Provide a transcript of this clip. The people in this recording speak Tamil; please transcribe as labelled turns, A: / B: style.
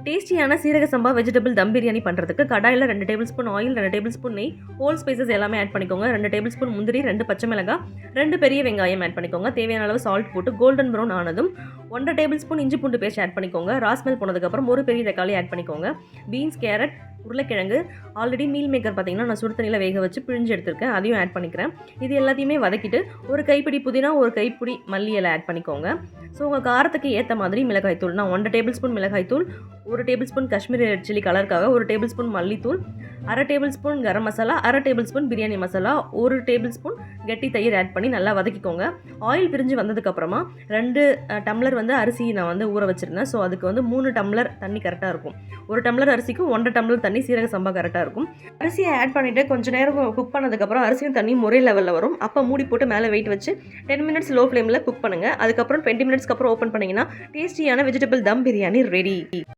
A: டேஸ்டியான சீரக சம்பா வெஜிடபிள் தம் பிரியாணி பண்ணுறதுக்கு கடாயில் 2 table spoon oil, 2 table spoon நெய், ஹோல் ஸ்பைசஸ் எல்லாமே ஆட் பண்ணிக்கோங்க. 2 டேபிள் ஸ்பூன் முந்திரி, 2 பச்சை மிளகாய், 2 பெரிய வெங்காயம் ஆட் பண்ணிக்கோங்க. தேவையான அளவு சால்ட் போட்டு கோல்டன் ப்ரௌன் ஆனதும் 1 டேபிள் ஸ்பூன் இஞ்சி பூண்டு பேஸ்ட் ஆட் பண்ணிக்கோங்க. ராஸ்மெல் போனதுக்கப்புறம் ஒரு பெரிய தக்காளி ஆட் பண்ணிக்கோங்க. பீன்ஸ், கேரட், உருளைக்கிழங்கு ஆல்ரெடி மீல் மேக்கர் பார்த்தீங்கன்னா நான் சுடு தண்ணியில் வேக வச்சு பிழிஞ்சு எடுத்துருக்கேன், அதையும் ஆட் பண்ணிக்கிறேன். இது எல்லாத்தையுமே வதக்கிட்டு ஒரு கைப்பிடி புதினா, ஒரு கைப்பிடி மல்லி இலை ஆட் பண்ணிக்கோங்க. ஸோ உங்கள் காரத்துக்கு ஏற்ற மாதிரி மிளகாய்த்தூள், நான் 1 டேபிள் ஸ்பூன் மிளகாய்த்தூள், 1 tablespoon Kashmiri red chilli கலருக்காக 1 டேபிள் ஸ்பூன் மல்லித்தூள், 1/2 tablespoon garam masala, 1/2 tablespoon biryani masala, 1 tablespoon கெட்டி தயிர் ஆட் பண்ணி நல்லா வதக்கிக்கோங்க. ஆயில் பிரிஞ்சு வந்ததுக்கப்புறமா 2 டம்ளர் அரிசி நான் ஊற வச்சுருந்தேன். ஸோ அதுக்கு 3 டம்ளர் தண்ணி கரெக்டாக இருக்கும். 1 டம்ளர் அரிசிக்கு 1 டம்ளர் தண்ணி சீரக சம்பா கரெக்டாக இருக்கும். அரிசியை ஆட் பண்ணிவிட்டு கொஞ்சம் நேரம் குக் பண்ணதுக்கப்புறம் அரிசியும் தண்ணி ஒரே லெவலில் வரும். அப்போ மூடி போட்டு மேலே வெயிட் வச்சு 10 மினிட்ஸ் லோ ஃப்ளேமில் குக் பண்ணுங்கள். அதுக்கப்புறம் 20 மினிட்ஸ்க்கு அப்புறம் ஓப்பன் பண்ணிங்கன்னா டேஸ்டியான வெஜிடபிள் தம் பிரியாணி ரெடி.